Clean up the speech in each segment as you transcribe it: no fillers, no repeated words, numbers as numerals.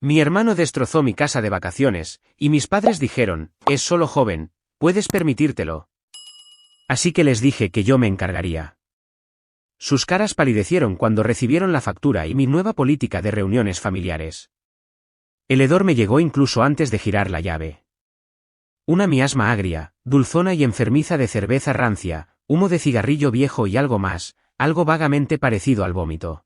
Mi hermano destrozó mi casa de vacaciones, y mis padres dijeron, es solo joven, puedes permitírtelo. Así que les dije que yo me encargaría. Sus caras palidecieron cuando recibieron la factura y mi nueva política de reuniones familiares. El hedor me llegó incluso antes de girar la llave. Una miasma agria, dulzona y enfermiza de cerveza rancia, humo de cigarrillo viejo y algo más, algo vagamente parecido al vómito.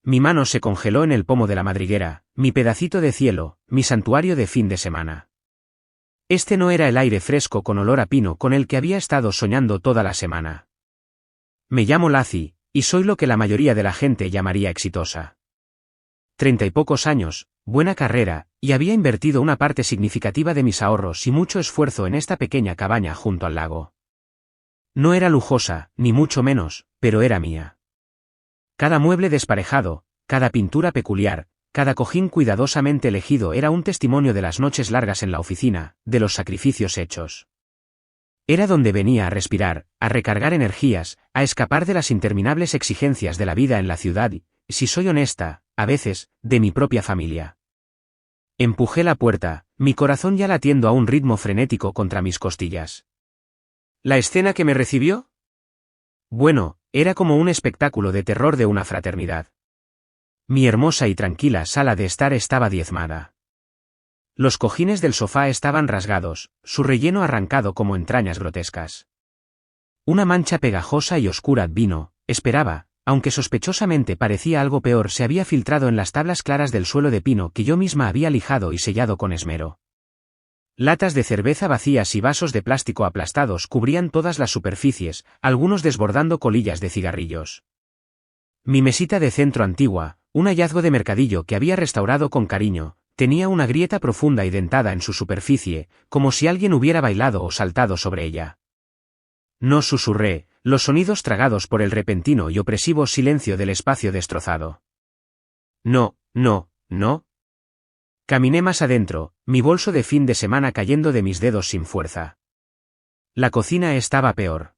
Mi mano se congeló en el pomo de la madriguera, mi pedacito de cielo, mi santuario de fin de semana. Este no era el aire fresco con olor a pino con el que había estado soñando toda la semana. Me llamo Lacey, y soy lo que la mayoría de la gente llamaría exitosa. 30 y pocos años, buena carrera, y había invertido una parte significativa de mis ahorros y mucho esfuerzo en esta pequeña cabaña junto al lago. No era lujosa, ni mucho menos, pero era mía. Cada mueble desparejado, cada pintura peculiar, cada cojín cuidadosamente elegido era un testimonio de las noches largas en la oficina, de los sacrificios hechos. Era donde venía a respirar, a recargar energías, a escapar de las interminables exigencias de la vida en la ciudad y, si soy honesta, a veces, de mi propia familia. Empujé la puerta, mi corazón ya latiendo a un ritmo frenético contra mis costillas. ¿La escena que me recibió? Bueno, era como un espectáculo de terror de una fraternidad. Mi hermosa y tranquila sala de estar estaba diezmada. Los cojines del sofá estaban rasgados, su relleno arrancado como entrañas grotescas. Una mancha pegajosa y oscura vino, esperaba, aunque sospechosamente parecía algo peor, se había filtrado en las tablas claras del suelo de pino que yo misma había lijado y sellado con esmero. Latas de cerveza vacías y vasos de plástico aplastados cubrían todas las superficies, algunos desbordando colillas de cigarrillos. Mi mesita de centro antigua, un hallazgo de mercadillo que había restaurado con cariño, tenía una grieta profunda y dentada en su superficie, como si alguien hubiera bailado o saltado sobre ella. No susurré, los sonidos tragados por el repentino y opresivo silencio del espacio destrozado. No. Caminé más adentro, mi bolso de fin de semana cayendo de mis dedos sin fuerza. La cocina estaba peor.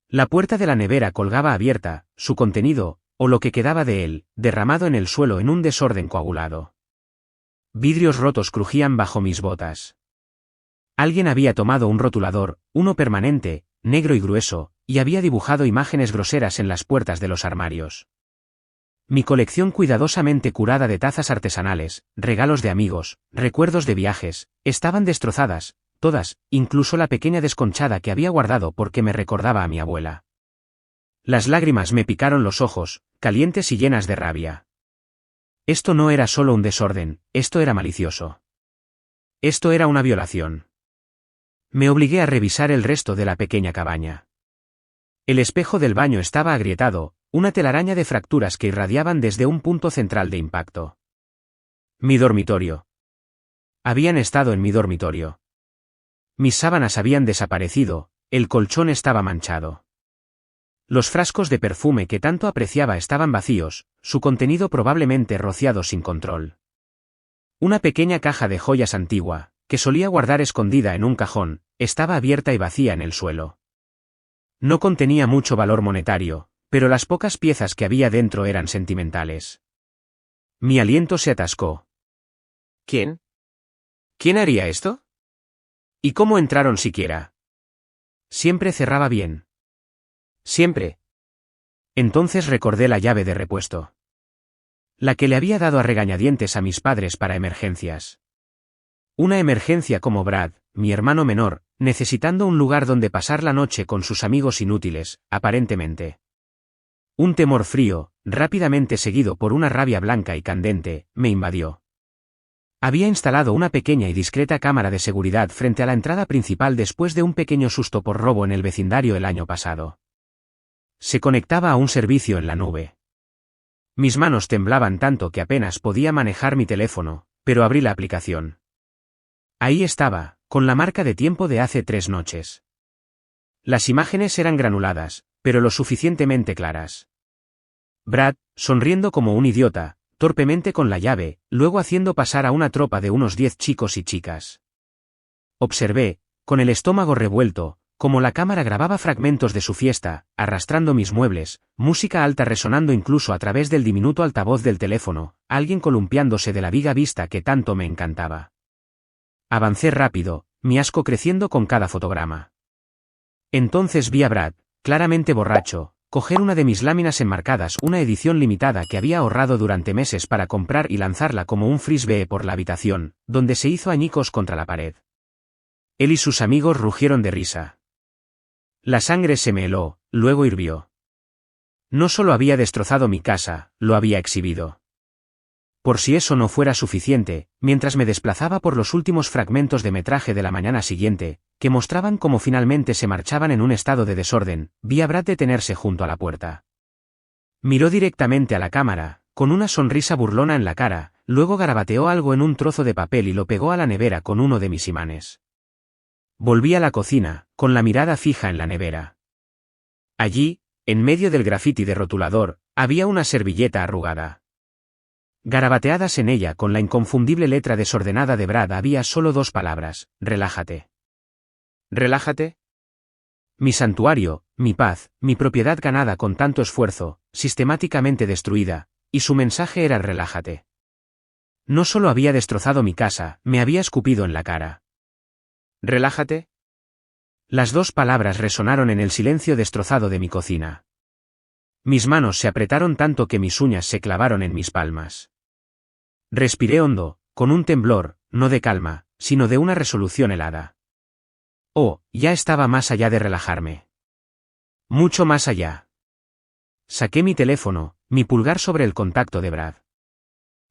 La puerta de la nevera colgaba abierta, su contenido, o lo que quedaba de él, derramado en el suelo en un desorden coagulado. Vidrios rotos crujían bajo mis botas. Alguien había tomado un rotulador, uno permanente, negro y grueso, y había dibujado imágenes groseras en las puertas de los armarios. Mi colección cuidadosamente curada de tazas artesanales, regalos de amigos, recuerdos de viajes, estaban destrozadas, todas, incluso la pequeña desconchada que había guardado porque me recordaba a mi abuela. Las lágrimas me picaron los ojos, calientes y llenas de rabia. Esto no era solo un desorden, esto era malicioso. Esto era una violación. Me obligué a revisar el resto de la pequeña cabaña. El espejo del baño estaba agrietado, una telaraña de fracturas que irradiaban desde un punto central de impacto. Mi dormitorio. Habían estado en mi dormitorio. Mis sábanas habían desaparecido, el colchón estaba manchado. Los frascos de perfume que tanto apreciaba estaban vacíos, su contenido probablemente rociado sin control. Una pequeña caja de joyas antigua, que solía guardar escondida en un cajón, estaba abierta y vacía en el suelo. No contenía mucho valor monetario, pero las pocas piezas que había dentro eran sentimentales. Mi aliento se atascó. ¿Quién? ¿Quién haría esto? ¿Y cómo entraron siquiera? Siempre cerraba bien. Siempre. Entonces recordé la llave de repuesto. La que le había dado a regañadientes a mis padres para emergencias. Una emergencia como Brad, mi hermano menor, necesitando un lugar donde pasar la noche con sus amigos inútiles, aparentemente. Un temor frío, rápidamente seguido por una rabia blanca y candente, me invadió. Había instalado una pequeña y discreta cámara de seguridad frente a la entrada principal después de un pequeño susto por robo en el vecindario el año pasado. Se conectaba a un servicio en la nube. Mis manos temblaban tanto que apenas podía manejar mi teléfono, pero abrí la aplicación. Ahí estaba, con la marca de tiempo de hace 3 noches. Las imágenes eran granuladas, pero lo suficientemente claras. Brad, sonriendo como un idiota, torpemente con la llave, luego haciendo pasar a una tropa de unos 10 chicos y chicas. Observé, con el estómago revuelto, como la cámara grababa fragmentos de su fiesta, arrastrando mis muebles, música alta resonando incluso a través del diminuto altavoz del teléfono, alguien columpiándose de la viga vista que tanto me encantaba. Avancé rápido, mi asco creciendo con cada fotograma. Entonces vi a Brad, claramente borracho, coger una de mis láminas enmarcadas, una edición limitada que había ahorrado durante meses para comprar y lanzarla como un frisbee por la habitación, donde se hizo añicos contra la pared. Él y sus amigos rugieron de risa. La sangre se me heló, luego hirvió. No solo había destrozado mi casa, lo había exhibido. Por si eso no fuera suficiente, mientras me desplazaba por los últimos fragmentos de metraje de la mañana siguiente, que mostraban cómo finalmente se marchaban en un estado de desorden, vi a Brad detenerse junto a la puerta. Miró directamente a la cámara, con una sonrisa burlona en la cara, luego garabateó algo en un trozo de papel y lo pegó a la nevera con uno de mis imanes. Volví a la cocina, con la mirada fija en la nevera. Allí, en medio del grafiti de rotulador, había una servilleta arrugada. Garabateadas en ella con la inconfundible letra desordenada de Brad había solo 2 palabras: relájate. ¿Relájate? Mi santuario, mi paz, mi propiedad ganada con tanto esfuerzo, sistemáticamente destruida, y su mensaje era relájate. No solo había destrozado mi casa, me había escupido en la cara. ¿Relájate? Las 2 palabras resonaron en el silencio destrozado de mi cocina. Mis manos se apretaron tanto que mis uñas se clavaron en mis palmas. Respiré hondo, con un temblor, no de calma, sino de una resolución helada. Oh, ya estaba más allá de relajarme. Mucho más allá. Saqué mi teléfono, mi pulgar sobre el contacto de Brad.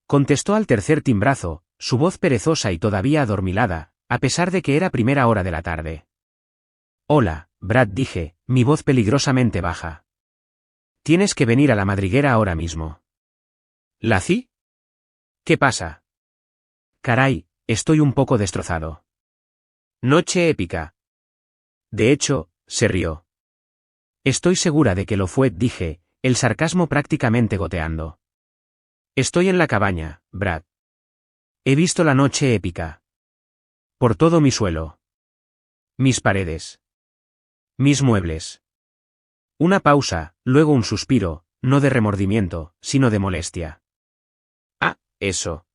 Contestó al tercer timbrazo, su voz perezosa y todavía adormilada, a pesar de que era primera hora de la tarde. Hola, Brad, dije, mi voz peligrosamente baja. Tienes que venir a la madriguera ahora mismo. ¿Laci? ¿Qué pasa? Caray, estoy un poco destrozado. Noche épica. De hecho, se rió. Estoy segura de que lo fue, dije, el sarcasmo prácticamente goteando. Estoy en la cabaña, Brad. He visto la noche épica. Por todo mi suelo. Mis paredes. Mis muebles. Una pausa, luego un suspiro, no de remordimiento, sino de molestia. Ah, eso.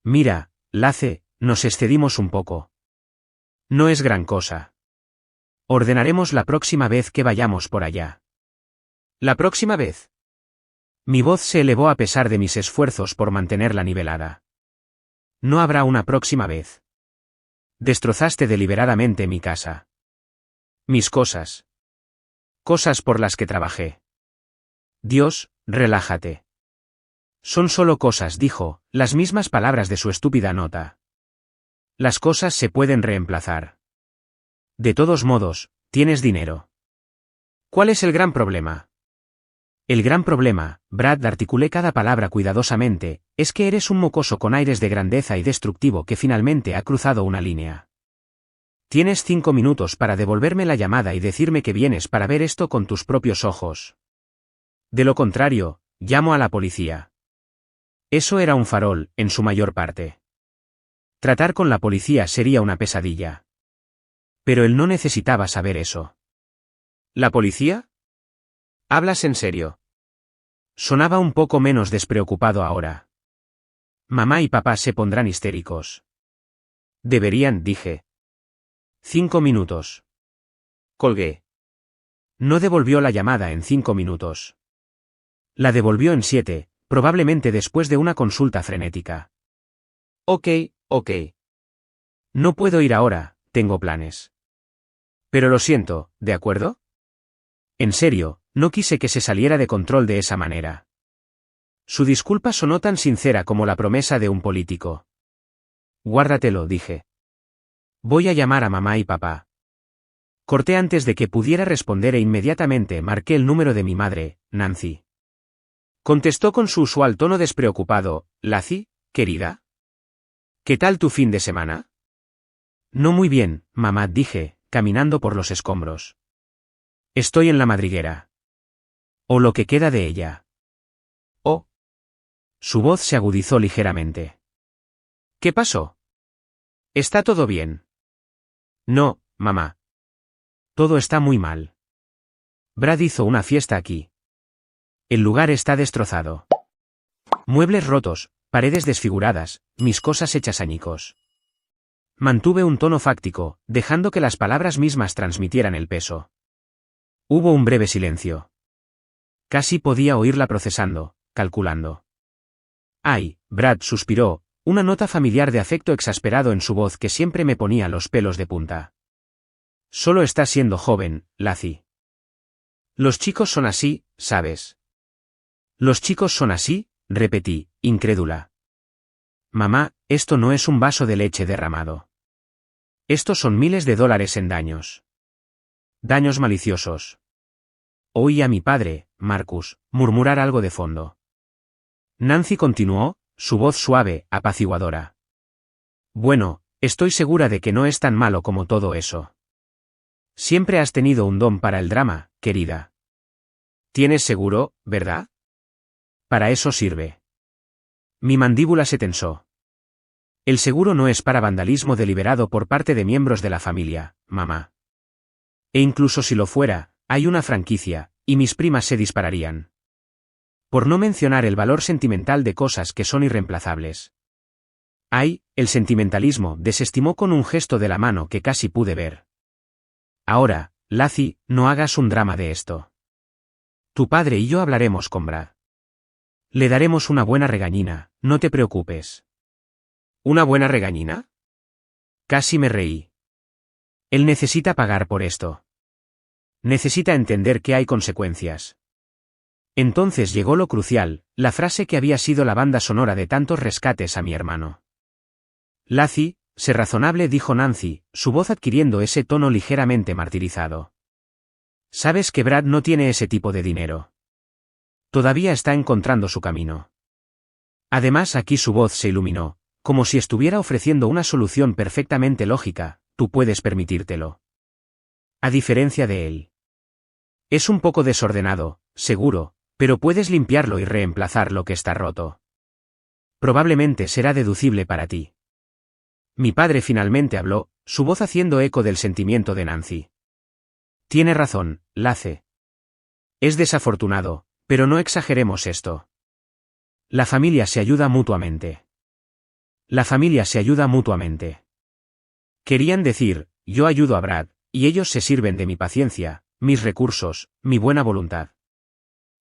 Mira, Lace, nos excedimos un poco. No es gran cosa. Ordenaremos la próxima vez que vayamos por allá. ¿La próxima vez? Mi voz se elevó a pesar de mis esfuerzos por mantenerla nivelada. No habrá una próxima vez. Destrozaste deliberadamente mi casa. Mis cosas. Cosas por las que trabajé. Dios, relájate. Son solo cosas, dijo, las mismas palabras de su estúpida nota. Las cosas se pueden reemplazar. De todos modos, tienes dinero. ¿Cuál es el gran problema? El gran problema, Brad, articulé cada palabra cuidadosamente, es que eres un mocoso con aires de grandeza y destructivo que finalmente ha cruzado una línea. Tienes 5 minutos para devolverme la llamada y decirme que vienes para ver esto con tus propios ojos. De lo contrario, llamo a la policía. Eso era un farol, en su mayor parte. Tratar con la policía sería una pesadilla. Pero él no necesitaba saber eso. ¿La policía? ¿Hablas en serio? Sonaba un poco menos despreocupado ahora. Mamá y papá se pondrán histéricos. Deberían, dije. 5 minutos. Colgué. No devolvió la llamada en 5 minutos. La devolvió en 7, probablemente después de una consulta frenética. Ok. No puedo ir ahora, tengo planes. Pero lo siento, ¿de acuerdo? En serio, no quise que se saliera de control de esa manera. Su disculpa sonó tan sincera como la promesa de un político. Guárdatelo, dije. Voy a llamar a mamá y papá. Corté antes de que pudiera responder e inmediatamente marqué el número de mi madre, Nancy. Contestó con su usual tono despreocupado. ¿Laci, querida? ¿Qué tal tu fin de semana? No muy bien, mamá, dije, caminando por los escombros. Estoy en la madriguera. O lo que queda de ella. Oh. Su voz se agudizó ligeramente. ¿Qué pasó? ¿Está todo bien? No, mamá. Todo está muy mal. Brad hizo una fiesta aquí. El lugar está destrozado. Muebles rotos, paredes desfiguradas, mis cosas hechas añicos. Mantuve un tono fáctico, dejando que las palabras mismas transmitieran el peso. Hubo un breve silencio. Casi podía oírla procesando, calculando. Ay, Brad suspiró, una nota familiar de afecto exasperado en su voz que siempre me ponía los pelos de punta. Solo estás siendo joven, Lacey. Los chicos son así, ¿sabes? Los chicos son así, repetí, incrédula. Mamá, esto no es un vaso de leche derramado. Estos son miles de dólares en daños. Daños maliciosos. Oí a mi padre, Marcus, murmurar algo de fondo. Nancy continuó, su voz suave, apaciguadora. Bueno, estoy segura de que no es tan malo como todo eso. Siempre has tenido un don para el drama, querida. ¿Tienes seguro, verdad? Para eso sirve. Mi mandíbula se tensó. El seguro no es para vandalismo deliberado por parte de miembros de la familia, mamá. E incluso si lo fuera, hay una franquicia, y mis primas se dispararían. Por no mencionar el valor sentimental de cosas que son irreemplazables. Ay, el sentimentalismo, desestimó con un gesto de la mano que casi pude ver. Ahora, Lacey, no hagas un drama de esto. Tu padre y yo hablaremos con Brad. Le daremos una buena regañina, no te preocupes. ¿Una buena regañina? Casi me reí. Él necesita pagar por esto. Necesita entender que hay consecuencias. Entonces llegó lo crucial, la frase que había sido la banda sonora de tantos rescates a mi hermano. Lacey, sé razonable, dijo Nancy, su voz adquiriendo ese tono ligeramente martirizado. Sabes que Brad no tiene ese tipo de dinero. Todavía está encontrando su camino. Además, aquí su voz se iluminó, como si estuviera ofreciendo una solución perfectamente lógica, tú puedes permitírtelo. A diferencia de él. Es un poco desordenado, seguro, pero puedes limpiarlo y reemplazar lo que está roto. Probablemente será deducible para ti. Mi padre finalmente habló, su voz haciendo eco del sentimiento de Nancy. Tiene razón, Lace. Es desafortunado, pero no exageremos esto. La familia se ayuda mutuamente. La familia se ayuda mutuamente. Querían decir, yo ayudo a Brad, y ellos se sirven de mi paciencia, mis recursos, mi buena voluntad.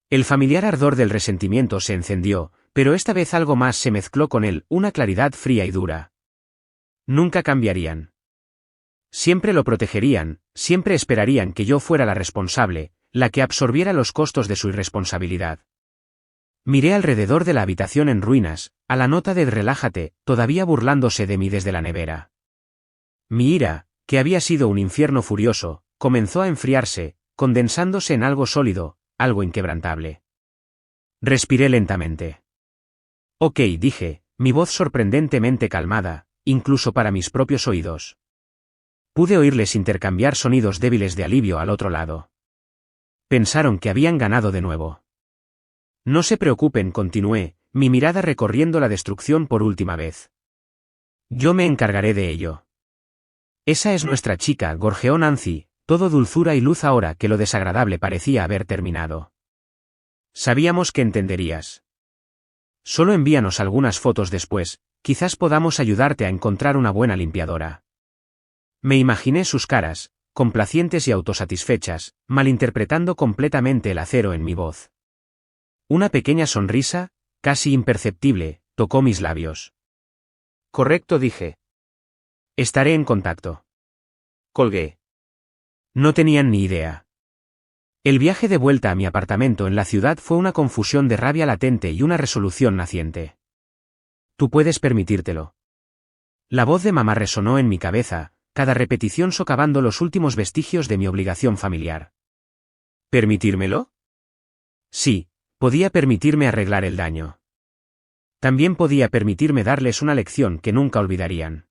El familiar ardor del resentimiento se encendió, pero esta vez algo más se mezcló con él, una claridad fría y dura. Nunca cambiarían. Siempre lo protegerían, siempre esperarían que yo fuera la responsable, la que absorbiera los costos de su irresponsabilidad. Miré alrededor de la habitación en ruinas, a la nota de relájate, todavía burlándose de mí desde la nevera. Mi ira, que había sido un infierno furioso, comenzó a enfriarse, condensándose en algo sólido, algo inquebrantable. Respiré lentamente. Ok, dije, mi voz sorprendentemente calmada, incluso para mis propios oídos. Pude oírles intercambiar sonidos débiles de alivio al otro lado. Pensaron que habían ganado de nuevo. No se preocupen, continué, mi mirada recorriendo la destrucción por última vez. Yo me encargaré de ello. Esa es nuestra chica, gorjeó Nancy, todo dulzura y luz ahora que lo desagradable parecía haber terminado. Sabíamos que entenderías. Solo envíanos algunas fotos después, quizás podamos ayudarte a encontrar una buena limpiadora. Me imaginé sus caras, complacientes y autosatisfechas, malinterpretando completamente el acero en mi voz. Una pequeña sonrisa, casi imperceptible, tocó mis labios. Correcto, dije. Estaré en contacto. Colgué. No tenían ni idea. El viaje de vuelta a mi apartamento en la ciudad fue una confusión de rabia latente y una resolución naciente. Tú puedes permitírtelo. La voz de mamá resonó en mi cabeza, cada repetición socavando los últimos vestigios de mi obligación familiar. ¿Permitírmelo? Sí, podía permitirme arreglar el daño. También podía permitirme darles una lección que nunca olvidarían.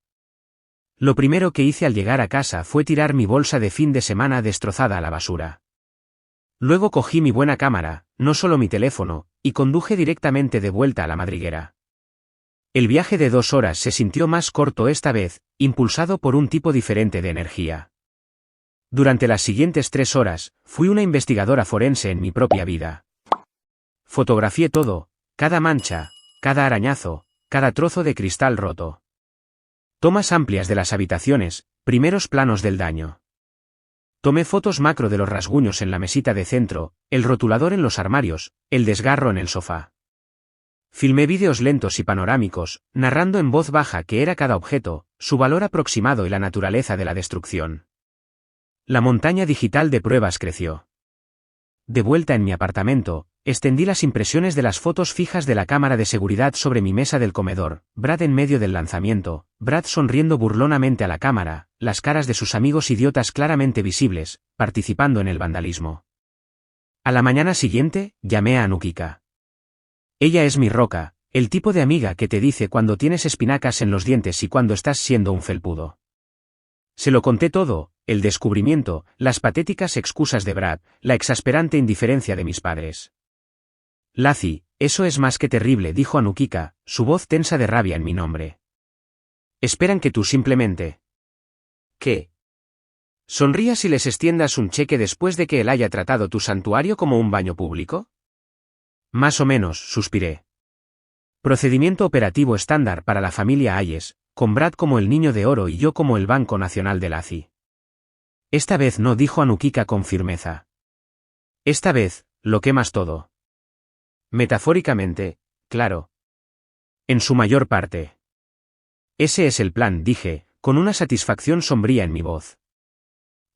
Lo primero que hice al llegar a casa fue tirar mi bolsa de fin de semana destrozada a la basura. Luego cogí mi buena cámara, no solo mi teléfono, y conduje directamente de vuelta a la madriguera. El viaje de 2 horas se sintió más corto esta vez, impulsado por un tipo diferente de energía. Durante las siguientes 3 horas, fui una investigadora forense en mi propia vida. Fotografié todo, cada mancha, cada arañazo, cada trozo de cristal roto. Tomas amplias de las habitaciones, primeros planos del daño. Tomé fotos macro de los rasguños en la mesita de centro, el rotulador en los armarios, el desgarro en el sofá. Filmé vídeos lentos y panorámicos, narrando en voz baja qué era cada objeto, su valor aproximado y la naturaleza de la destrucción. La montaña digital de pruebas creció. De vuelta en mi apartamento, extendí las impresiones de las fotos fijas de la cámara de seguridad sobre mi mesa del comedor, Brad en medio del lanzamiento, Brad sonriendo burlonamente a la cámara, las caras de sus amigos idiotas claramente visibles, participando en el vandalismo. A la mañana siguiente, llamé a Anukika. Ella es mi roca, el tipo de amiga que te dice cuando tienes espinacas en los dientes y cuando estás siendo un felpudo. Se lo conté todo, el descubrimiento, las patéticas excusas de Brad, la exasperante indiferencia de mis padres. Lacey, eso es más que terrible, dijo Anukika, su voz tensa de rabia en mi nombre. Esperan que tú simplemente... ¿Qué? ¿Sonrías y les extiendas un cheque después de que él haya tratado tu santuario como un baño público? Más o menos, suspiré. Procedimiento operativo estándar para la familia Hayes, con Brad como el niño de oro y yo como el Banco Nacional de Lacey. Esta vez no, dijo Anukika con firmeza. Esta vez, lo quemas todo. Metafóricamente, claro. En su mayor parte. Ese es el plan, dije, con una satisfacción sombría en mi voz.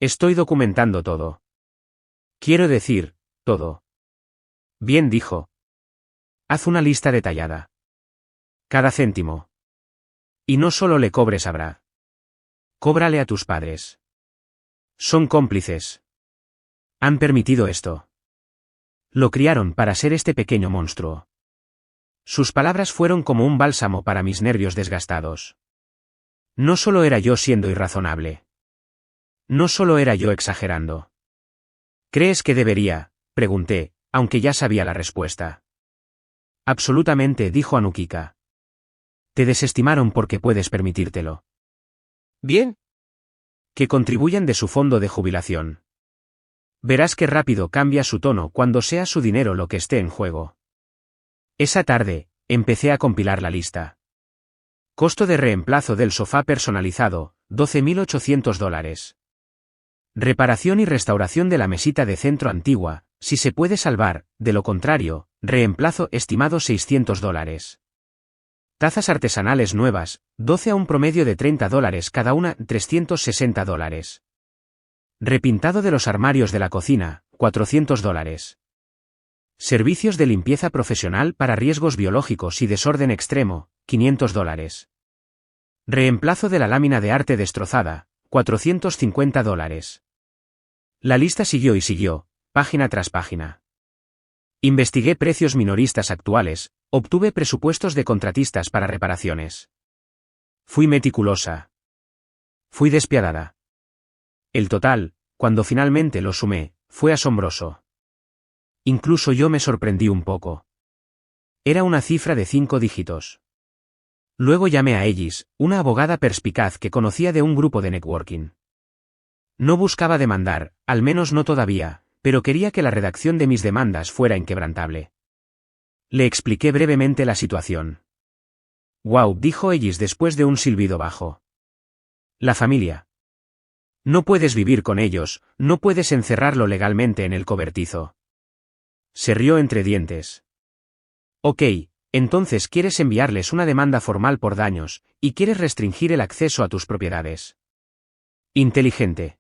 Estoy documentando todo. Quiero decir, todo. Bien, dijo. Haz una lista detallada. Cada céntimo. Y no solo le cobres a Brad. Cóbrale a tus padres. Son cómplices. Han permitido esto. Lo criaron para ser este pequeño monstruo. Sus palabras fueron como un bálsamo para mis nervios desgastados. No solo era yo siendo irrazonable. No solo era yo exagerando. ¿Crees que debería? Pregunté, aunque ya sabía la respuesta. Absolutamente, dijo Anukika. Te desestimaron porque puedes permitírtelo. Bien. Que contribuyan de su fondo de jubilación. Verás qué rápido cambia su tono cuando sea su dinero lo que esté en juego. Esa tarde, empecé a compilar la lista. Costo de reemplazo del sofá personalizado, $12.800. Reparación y restauración de la mesita de centro antigua, si se puede salvar, de lo contrario, reemplazo estimado $600. Tazas artesanales nuevas, 12 a un promedio de $30 cada una, $360. Repintado de los armarios de la cocina, $400. Servicios de limpieza profesional para riesgos biológicos y desorden extremo, $500. Reemplazo de la lámina de arte destrozada, $450. La lista siguió y siguió, página tras página. Investigué precios minoristas actuales, obtuve presupuestos de contratistas para reparaciones. Fui meticulosa. Fui despiadada. El total, cuando finalmente lo sumé, fue asombroso. Incluso yo me sorprendí un poco. Era una cifra de 5 dígitos. Luego llamé a Ellis, una abogada perspicaz que conocía de un grupo de networking. No buscaba demandar, al menos no todavía, pero quería que la redacción de mis demandas fuera inquebrantable. Le expliqué brevemente la situación. «Wow», dijo Ellis después de un silbido bajo. «La familia. No puedes vivir con ellos, no puedes encerrarlo legalmente en el cobertizo». Se rió entre dientes. «Ok, entonces quieres enviarles una demanda formal por daños, y quieres restringir el acceso a tus propiedades». Inteligente.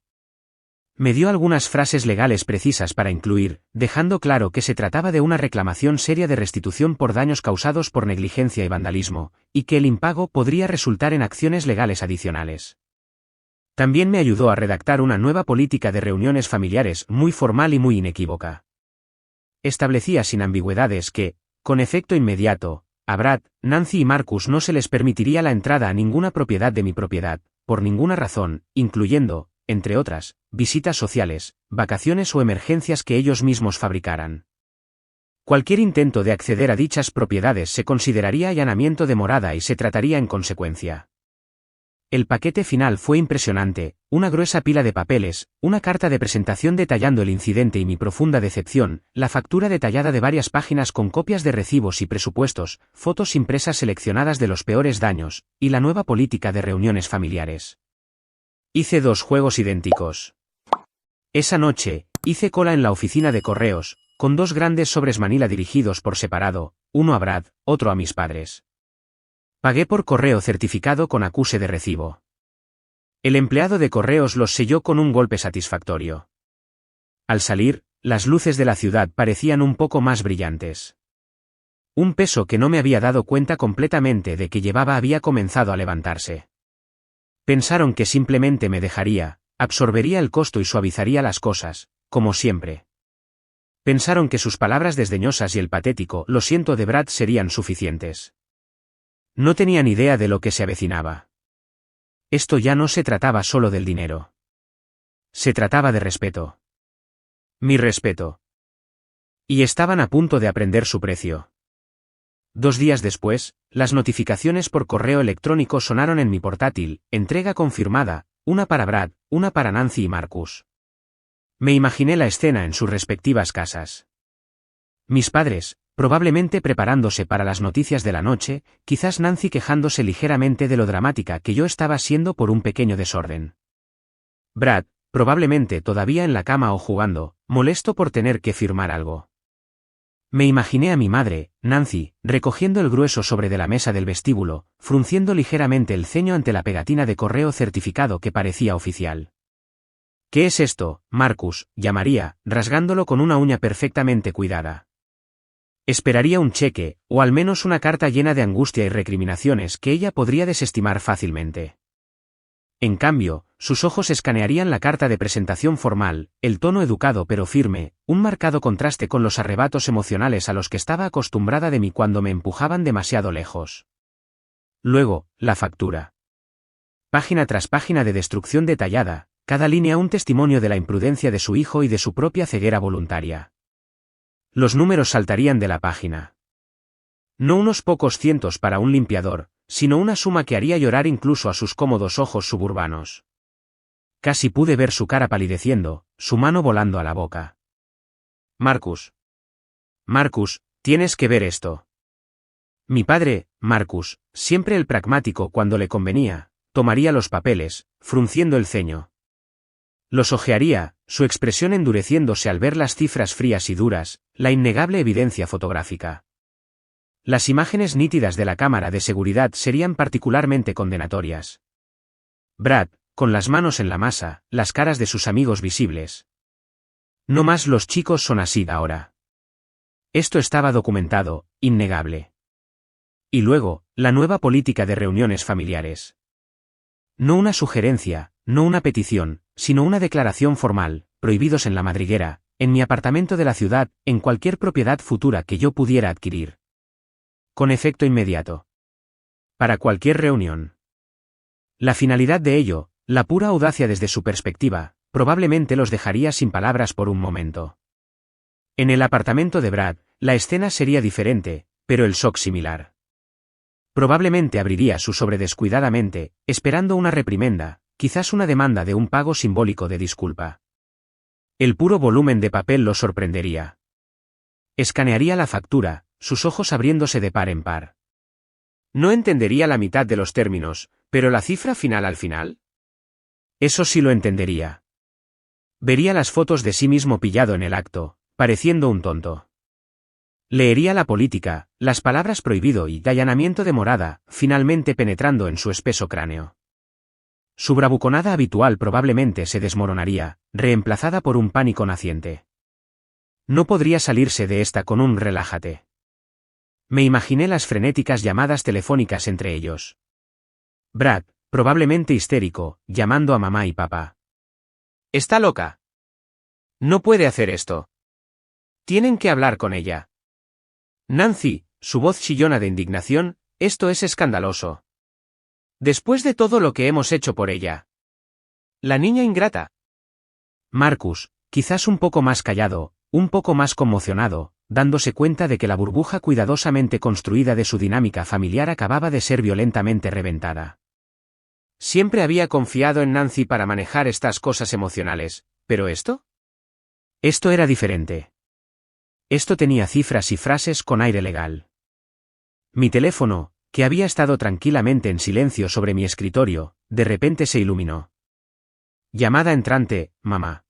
Me dio algunas frases legales precisas para incluir, dejando claro que se trataba de una reclamación seria de restitución por daños causados por negligencia y vandalismo, y que el impago podría resultar en acciones legales adicionales. También me ayudó a redactar una nueva política de reuniones familiares muy formal y muy inequívoca. Establecía sin ambigüedades que, con efecto inmediato, a Brad, Nancy y Marcus no se les permitiría la entrada a ninguna propiedad de mi propiedad, por ninguna razón, incluyendo, entre otras, visitas sociales, vacaciones o emergencias que ellos mismos fabricaran. Cualquier intento de acceder a dichas propiedades se consideraría allanamiento de morada y se trataría en consecuencia. El paquete final fue impresionante, una gruesa pila de papeles, una carta de presentación detallando el incidente y mi profunda decepción, la factura detallada de varias páginas con copias de recibos y presupuestos, fotos impresas seleccionadas de los peores daños, y la nueva política de reuniones familiares. Hice 2 juegos idénticos. Esa noche, hice cola en la oficina de correos, con 2 grandes sobres Manila dirigidos por separado, uno a Brad, otro a mis padres. Pagué por correo certificado con acuse de recibo. El empleado de correos los selló con un golpe satisfactorio. Al salir, las luces de la ciudad parecían un poco más brillantes. Un peso que no me había dado cuenta completamente de que llevaba había comenzado a levantarse. Pensaron que simplemente me dejaría, absorbería el costo y suavizaría las cosas, como siempre. Pensaron que sus palabras desdeñosas y el patético "lo siento" de Brad serían suficientes. No tenían idea de lo que se avecinaba. Esto ya no se trataba solo del dinero. Se trataba de respeto. Mi respeto. Y estaban a punto de aprender su precio. 2 días después, las notificaciones por correo electrónico sonaron en mi portátil, entrega confirmada, una para Brad, una para Nancy y Marcus. Me imaginé la escena en sus respectivas casas. Mis padres, probablemente preparándose para las noticias de la noche, quizás Nancy quejándose ligeramente de lo dramática que yo estaba siendo por un pequeño desorden. Brad, probablemente todavía en la cama o jugando, molesto por tener que firmar algo. Me imaginé a mi madre, Nancy, recogiendo el grueso sobre de la mesa del vestíbulo, frunciendo ligeramente el ceño ante la pegatina de correo certificado que parecía oficial. ¿Qué es esto, Marcus?, llamaría, rasgándolo con una uña perfectamente cuidada. Esperaría un cheque, o al menos una carta llena de angustia y recriminaciones que ella podría desestimar fácilmente. En cambio, sus ojos escanearían la carta de presentación formal, el tono educado pero firme, un marcado contraste con los arrebatos emocionales a los que estaba acostumbrada de mí cuando me empujaban demasiado lejos. Luego, la factura. Página tras página de destrucción detallada, cada línea un testimonio de la imprudencia de su hijo y de su propia ceguera voluntaria. Los números saltarían de la página. No unos pocos cientos para un limpiador, sino una suma que haría llorar incluso a sus cómodos ojos suburbanos. Casi pude ver su cara palideciendo, su mano volando a la boca. Marcus. Marcus, tienes que ver esto. Mi padre, Marcus, siempre el pragmático cuando le convenía, tomaría los papeles, frunciendo el ceño. Los hojearía, su expresión endureciéndose al ver las cifras frías y duras, la innegable evidencia fotográfica. Las imágenes nítidas de la cámara de seguridad serían particularmente condenatorias. Brad, con las manos en la masa, las caras de sus amigos visibles. No más los chicos son así ahora. Esto estaba documentado, innegable. Y luego, la nueva política de reuniones familiares. No una sugerencia, no una petición, sino una declaración formal, prohibidos en la madriguera, en mi apartamento de la ciudad, en cualquier propiedad futura que yo pudiera adquirir. Con efecto inmediato. Para cualquier reunión. La finalidad de ello, la pura audacia desde su perspectiva, probablemente los dejaría sin palabras por un momento. En el apartamento de Brad, la escena sería diferente, pero el shock similar. Probablemente abriría su sobre descuidadamente, esperando una reprimenda, quizás una demanda de un pago simbólico de disculpa. El puro volumen de papel lo sorprendería. Escanearía la factura, sus ojos abriéndose de par en par. No entendería la mitad de los términos, pero la cifra final al final. Eso sí lo entendería. Vería las fotos de sí mismo pillado en el acto, pareciendo un tonto. Leería la política, las palabras prohibido y allanamiento de morada, finalmente penetrando en su espeso cráneo. Su bravuconada habitual probablemente se desmoronaría, reemplazada por un pánico naciente. No podría salirse de esta con un relájate. Me imaginé las frenéticas llamadas telefónicas entre ellos. Brad, probablemente histérico, llamando a mamá y papá. Está loca. No puede hacer esto. Tienen que hablar con ella. Nancy, su voz chillona de indignación, esto es escandaloso. Después de todo lo que hemos hecho por ella. La niña ingrata. Marcus, quizás un poco más callado, un poco más conmocionado, dándose cuenta de que la burbuja cuidadosamente construida de su dinámica familiar acababa de ser violentamente reventada. Siempre había confiado en Nancy para manejar estas cosas emocionales, ¿pero esto? Esto era diferente. Esto tenía cifras y frases con aire legal. Mi teléfono, que había estado tranquilamente en silencio sobre mi escritorio, de repente se iluminó. Llamada entrante, mamá.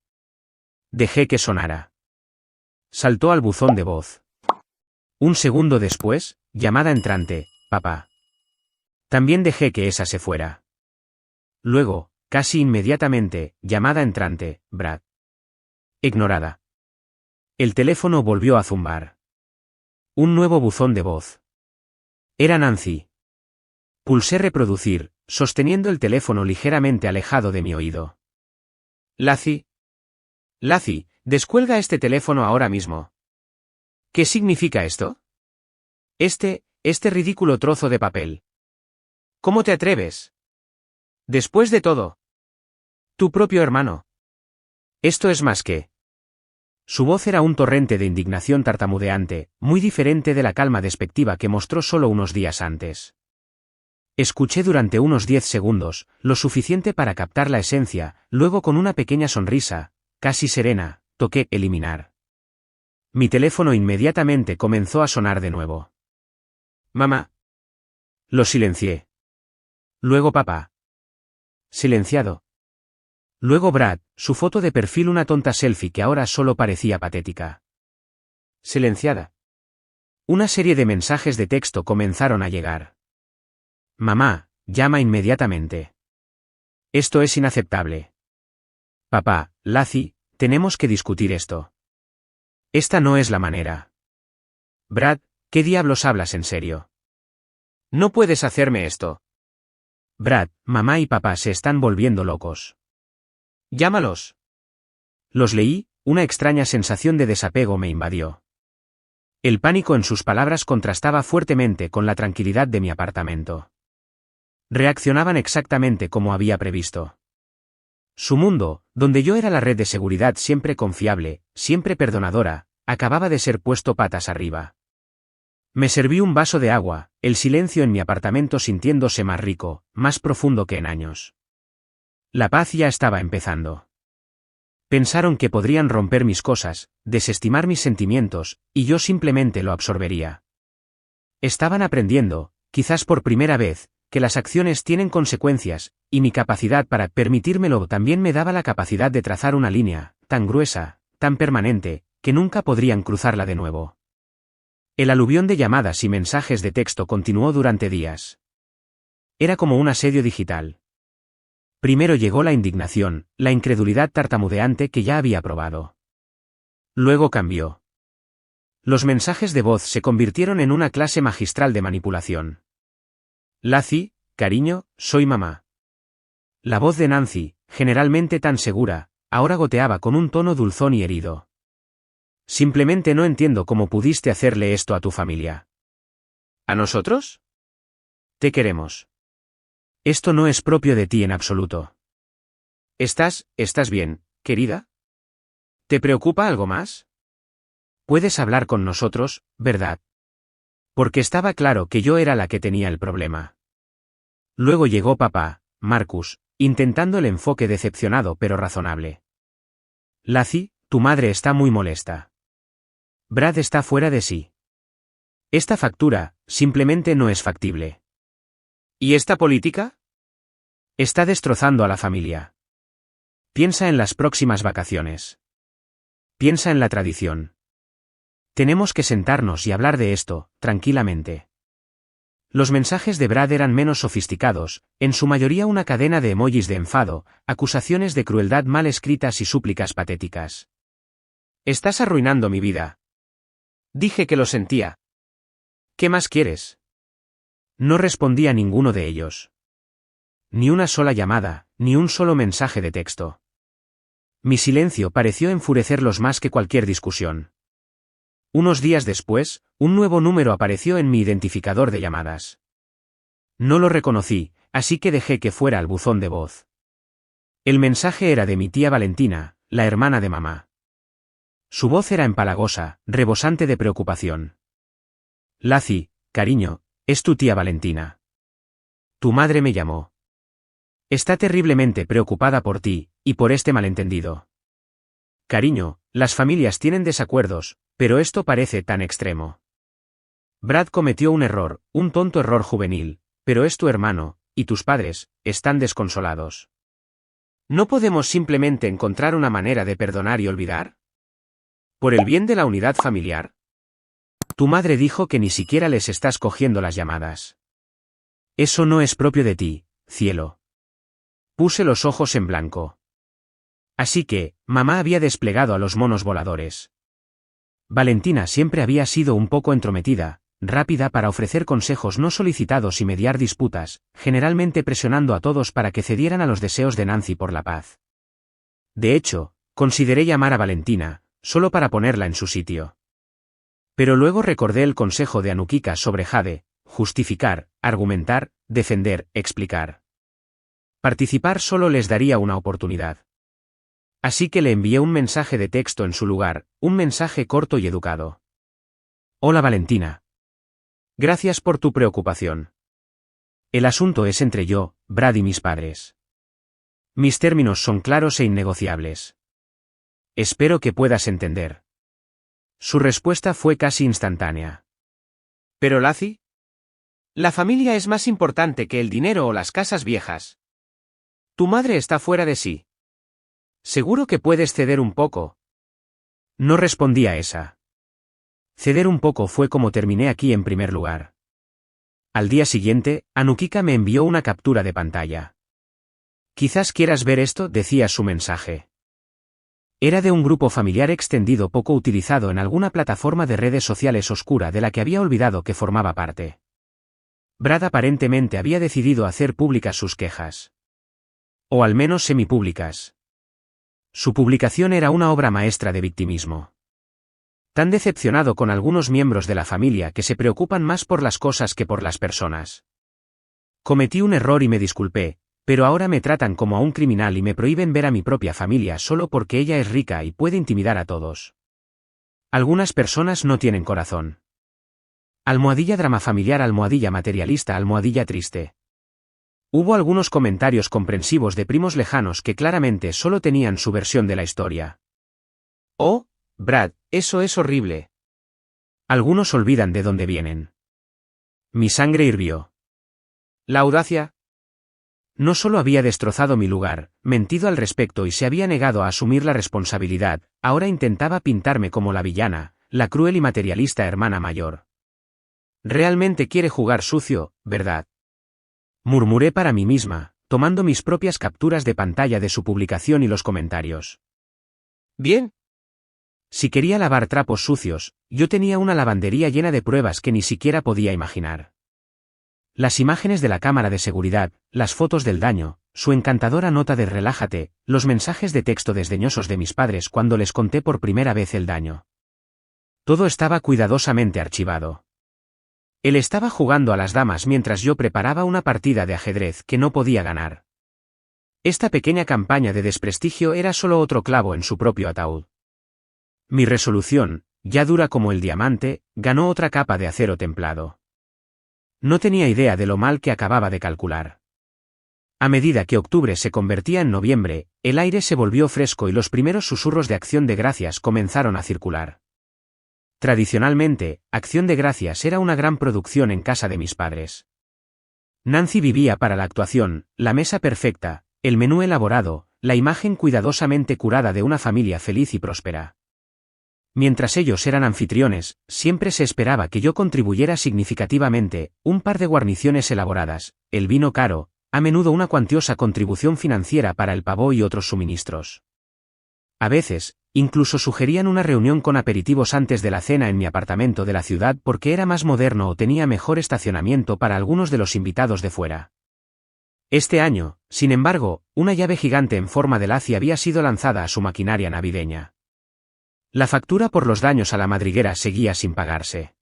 Dejé que sonara. Saltó al buzón de voz. Un segundo después, llamada entrante, papá. También dejé que esa se fuera. Luego, casi inmediatamente, llamada entrante, Brad. Ignorada. El teléfono volvió a zumbar. Un nuevo buzón de voz. Era Nancy. Pulsé reproducir, sosteniendo el teléfono ligeramente alejado de mi oído. Laci. Laci, descuelga este teléfono ahora mismo. ¿Qué significa esto? Este ridículo trozo de papel. ¿Cómo te atreves? Después de todo. Tu propio hermano. Esto es más que... Su voz era un torrente de indignación tartamudeante, muy diferente de la calma despectiva que mostró solo unos días antes. Escuché durante unos 10 segundos, lo suficiente para captar la esencia, luego con una pequeña sonrisa, casi serena, toqué eliminar. Mi teléfono inmediatamente comenzó a sonar de nuevo. Mamá. Lo silencié. Luego papá. Silenciado. Luego Brad, su foto de perfil una tonta selfie que ahora solo parecía patética. Silenciada. Una serie de mensajes de texto comenzaron a llegar. Mamá, llama inmediatamente. Esto es inaceptable. Papá, Laci, tenemos que discutir esto. Esta no es la manera. Brad, ¿qué diablos hablas en serio? No puedes hacerme esto. Brad, mamá y papá se están volviendo locos. Llámalos. Los leí, una extraña sensación de desapego me invadió. El pánico en sus palabras contrastaba fuertemente con la tranquilidad de mi apartamento. Reaccionaban exactamente como había previsto. Su mundo, donde yo era la red de seguridad siempre confiable, siempre perdonadora, acababa de ser puesto patas arriba. Me serví un vaso de agua, el silencio en mi apartamento sintiéndose más rico, más profundo que en años. La paz ya estaba empezando. Pensaron que podrían romper mis cosas, desestimar mis sentimientos, y yo simplemente lo absorbería. Estaban aprendiendo, quizás por primera vez, que las acciones tienen consecuencias, y mi capacidad para permitírmelo también me daba la capacidad de trazar una línea, tan gruesa, tan permanente, que nunca podrían cruzarla de nuevo. El aluvión de llamadas y mensajes de texto continuó durante días. Era como un asedio digital. Primero llegó la indignación, la incredulidad tartamudeante que ya había probado. Luego cambió. Los mensajes de voz se convirtieron en una clase magistral de manipulación. Laci, cariño, soy mamá. La voz de Nancy, generalmente tan segura, ahora goteaba con un tono dulzón y herido. Simplemente no entiendo cómo pudiste hacerle esto a tu familia. ¿A nosotros? Te queremos. Esto no es propio de ti en absoluto. ¿Estás bien, querida? ¿Te preocupa algo más? Puedes hablar con nosotros, ¿verdad? Porque estaba claro que yo era la que tenía el problema. Luego llegó papá, Marcus, intentando el enfoque decepcionado pero razonable. Laci, tu madre está muy molesta. Brad está fuera de sí. Esta factura, simplemente no es factible. ¿Y esta política? Está destrozando a la familia. Piensa en las próximas vacaciones. Piensa en la tradición. Tenemos que sentarnos y hablar de esto, tranquilamente. Los mensajes de Brad eran menos sofisticados, en su mayoría una cadena de emojis de enfado, acusaciones de crueldad mal escritas y súplicas patéticas. Estás arruinando mi vida. Dije que lo sentía. ¿Qué más quieres? No respondí a ninguno de ellos. Ni una sola llamada, ni un solo mensaje de texto. Mi silencio pareció enfurecerlos más que cualquier discusión. Unos días después, un nuevo número apareció en mi identificador de llamadas. No lo reconocí, así que dejé que fuera al buzón de voz. El mensaje era de mi tía Valentina, la hermana de mamá. Su voz era empalagosa, rebosante de preocupación. Laci, cariño, es tu tía Valentina. Tu madre me llamó. Está terriblemente preocupada por ti, y por este malentendido. Cariño, las familias tienen desacuerdos, pero esto parece tan extremo. Brad cometió un error, un tonto error juvenil, pero es tu hermano, y tus padres, están desconsolados. ¿No podemos simplemente encontrar una manera de perdonar y olvidar? ¿Por el bien de la unidad familiar? Tu madre dijo que ni siquiera les estás cogiendo las llamadas. Eso no es propio de ti, cielo. Puse los ojos en blanco. Así que, mamá había desplegado a los monos voladores. Valentina siempre había sido un poco entrometida, rápida para ofrecer consejos no solicitados y mediar disputas, generalmente presionando a todos para que cedieran a los deseos de Nancy por la paz. De hecho, consideré llamar a Valentina, solo para ponerla en su sitio. Pero luego recordé el consejo de Anukika sobre Jade: justificar, argumentar, defender, explicar. Participar solo les daría una oportunidad. Así que le envié un mensaje de texto en su lugar, un mensaje corto y educado. Hola Valentina. Gracias por tu preocupación. El asunto es entre yo, Brad y mis padres. Mis términos son claros e innegociables. Espero que puedas entender. Su respuesta fue casi instantánea. ¿Pero Lacey? La familia es más importante que el dinero o las casas viejas. Tu madre está fuera de sí. Seguro que puedes ceder un poco. No respondí a esa. Ceder un poco fue como terminé aquí en primer lugar. Al día siguiente, Anukika me envió una captura de pantalla. Quizás quieras ver esto, decía su mensaje. Era de un grupo familiar extendido poco utilizado en alguna plataforma de redes sociales oscura de la que había olvidado que formaba parte. Brad aparentemente había decidido hacer públicas sus quejas. O al menos semipúblicas. Su publicación era una obra maestra de victimismo. Tan decepcionado con algunos miembros de la familia que se preocupan más por las cosas que por las personas. Cometí un error y me disculpé, pero ahora me tratan como a un criminal y me prohíben ver a mi propia familia solo porque ella es rica y puede intimidar a todos. Algunas personas no tienen corazón. Almohadilla drama familiar, almohadilla materialista, almohadilla triste. Hubo algunos comentarios comprensivos de primos lejanos que claramente solo tenían su versión de la historia. Oh, Brad, eso es horrible. Algunos olvidan de dónde vienen. Mi sangre hirvió. La audacia. No solo había destrozado mi lugar, mentido al respecto y se había negado a asumir la responsabilidad, ahora intentaba pintarme como la villana, la cruel y materialista hermana mayor. Realmente quiere jugar sucio, ¿verdad? Murmuré para mí misma, tomando mis propias capturas de pantalla de su publicación y los comentarios. Bien. Si quería lavar trapos sucios, yo tenía una lavandería llena de pruebas que ni siquiera podía imaginar. Las imágenes de la cámara de seguridad, las fotos del daño, su encantadora nota de relájate, los mensajes de texto desdeñosos de mis padres cuando les conté por primera vez el daño. Todo estaba cuidadosamente archivado. Él estaba jugando a las damas mientras yo preparaba una partida de ajedrez que no podía ganar. Esta pequeña campaña de desprestigio era solo otro clavo en su propio ataúd. Mi resolución, ya dura como el diamante, ganó otra capa de acero templado. No tenía idea de lo mal que acababa de calcular. A medida que octubre se convertía en noviembre, el aire se volvió fresco y los primeros susurros de Acción de Gracias comenzaron a circular. Tradicionalmente, Acción de Gracias era una gran producción en casa de mis padres. Nancy vivía para la actuación, la mesa perfecta, el menú elaborado, la imagen cuidadosamente curada de una familia feliz y próspera. Mientras ellos eran anfitriones, siempre se esperaba que yo contribuyera significativamente, un par de guarniciones elaboradas, el vino caro, a menudo una cuantiosa contribución financiera para el pavó y otros suministros. A veces, incluso sugerían una reunión con aperitivos antes de la cena en mi apartamento de la ciudad porque era más moderno o tenía mejor estacionamiento para algunos de los invitados de fuera. Este año, sin embargo, una llave gigante en forma de laci había sido lanzada a su maquinaria navideña. La factura por los daños a la madriguera seguía sin pagarse.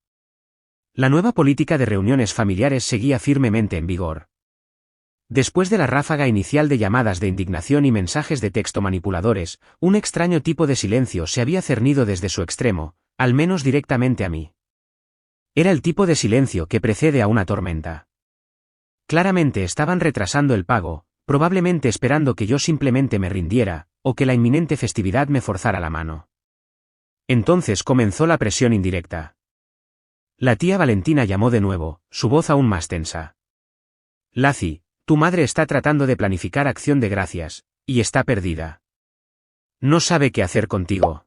La nueva política de reuniones familiares seguía firmemente en vigor. Después de la ráfaga inicial de llamadas de indignación y mensajes de texto manipuladores, un extraño tipo de silencio se había cernido desde su extremo, al menos directamente a mí. Era el tipo de silencio que precede a una tormenta. Claramente estaban retrasando el pago, probablemente esperando que yo simplemente me rindiera, o que la inminente festividad me forzara la mano. Entonces comenzó la presión indirecta. La tía Valentina llamó de nuevo, su voz aún más tensa. Laci, tu madre está tratando de planificar Acción de Gracias, y está perdida. No sabe qué hacer contigo.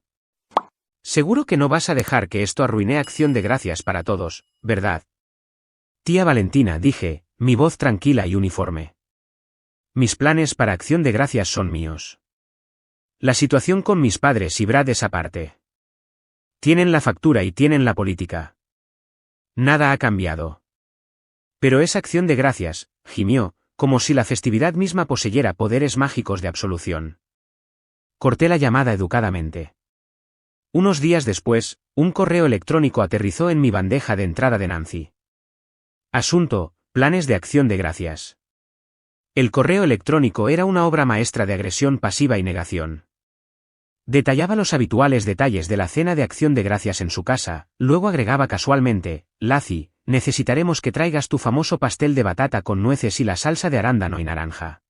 Seguro que no vas a dejar que esto arruine Acción de Gracias para todos, ¿verdad? Tía Valentina, dije, mi voz tranquila y uniforme. Mis planes para Acción de Gracias son míos. La situación con mis padres y Brad es aparte. Tienen la factura y tienen la política. Nada ha cambiado. Pero es Acción de Gracias, gimió, como si la festividad misma poseyera poderes mágicos de absolución. Corté la llamada educadamente. Unos días después, un correo electrónico aterrizó en mi bandeja de entrada de Nancy. Asunto: planes de Acción de Gracias. El correo electrónico era una obra maestra de agresión pasiva y negación. Detallaba los habituales detalles de la cena de Acción de Gracias en su casa, luego agregaba casualmente: Laci, necesitaremos que traigas tu famoso pastel de batata con nueces y la salsa de arándano y naranja.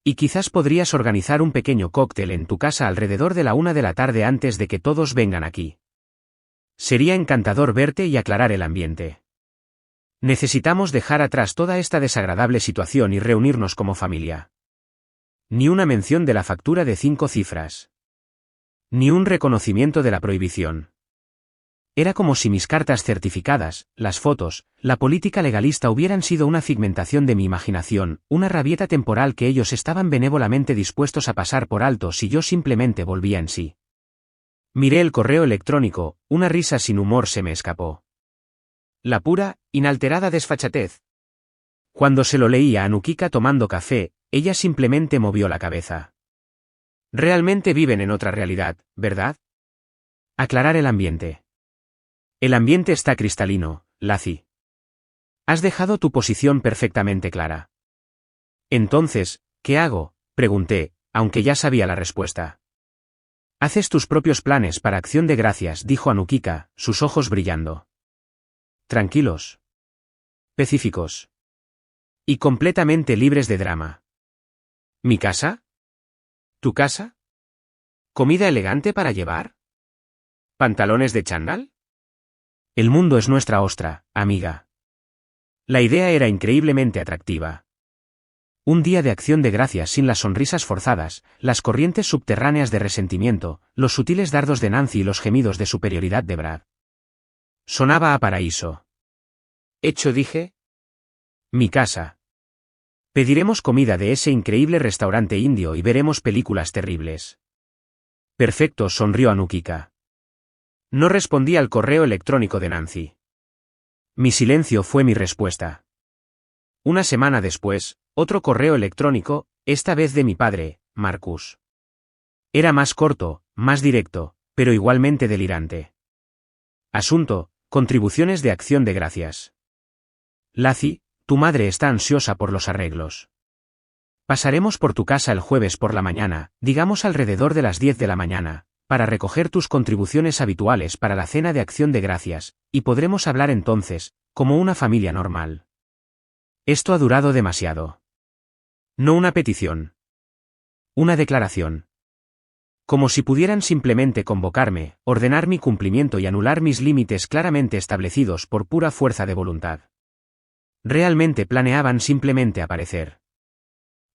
Y quizás podrías organizar un pequeño cóctel en tu casa alrededor de la 1 de la tarde antes de que todos vengan aquí. Sería encantador verte y aclarar el ambiente. Necesitamos dejar atrás toda esta desagradable situación y reunirnos como familia. Ni una mención de la factura de 5 cifras. Ni un reconocimiento de la prohibición. Era como si mis cartas certificadas, las fotos, la política legalista hubieran sido una figmentación de mi imaginación, una rabieta temporal que ellos estaban benévolamente dispuestos a pasar por alto si yo simplemente volvía en sí. Miré el correo electrónico, una risa sin humor se me escapó. La pura, inalterada desfachatez. Cuando se lo leí a Anukika tomando café, ella simplemente movió la cabeza. Realmente viven en otra realidad, ¿verdad? Aclarar el ambiente. El ambiente está cristalino, Laci. Has dejado tu posición perfectamente clara. Entonces, ¿qué hago?, pregunté, aunque ya sabía la respuesta. Haces tus propios planes para Acción de Gracias, dijo Anukika, sus ojos brillando. Tranquilos. Pacíficos. Y completamente libres de drama. ¿Mi casa? ¿Tu casa? ¿Comida elegante para llevar? ¿Pantalones de chándal? El mundo es nuestra ostra, amiga. La idea era increíblemente atractiva. Un día de Acción de Gracias sin las sonrisas forzadas, las corrientes subterráneas de resentimiento, los sutiles dardos de Nancy y los gemidos de superioridad de Brad. Sonaba a paraíso. ¿Hecho?, dije. Mi casa. Pediremos comida de ese increíble restaurante indio y veremos películas terribles. Perfecto, sonrió Anukika. No respondí al correo electrónico de Nancy. Mi silencio fue mi respuesta. Una semana después, otro correo electrónico, esta vez de mi padre, Marcus. Era más corto, más directo, pero igualmente delirante. Asunto: contribuciones de Acción de Gracias. Laci, tu madre está ansiosa por los arreglos. Pasaremos por tu casa el jueves por la mañana, digamos alrededor de las 10 de la mañana, para recoger tus contribuciones habituales para la cena de Acción de Gracias, y podremos hablar entonces, como una familia normal. Esto ha durado demasiado. No una petición. Una declaración. Como si pudieran simplemente convocarme, ordenar mi cumplimiento y anular mis límites claramente establecidos por pura fuerza de voluntad. Realmente planeaban simplemente aparecer.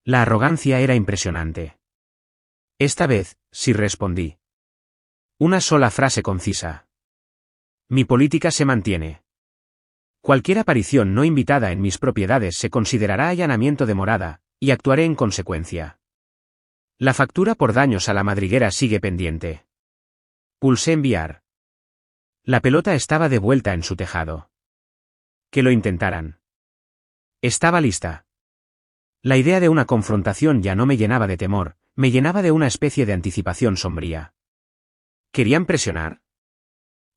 La arrogancia era impresionante. Esta vez, sí respondí. Una sola frase concisa. Mi política se mantiene. Cualquier aparición no invitada en mis propiedades se considerará allanamiento de morada, y actuaré en consecuencia. La factura por daños a la madriguera sigue pendiente. Pulsé enviar. La pelota estaba de vuelta en su tejado. Que lo intentaran. Estaba lista. La idea de una confrontación ya no me llenaba de temor, me llenaba de una especie de anticipación sombría. ¿Querían presionar?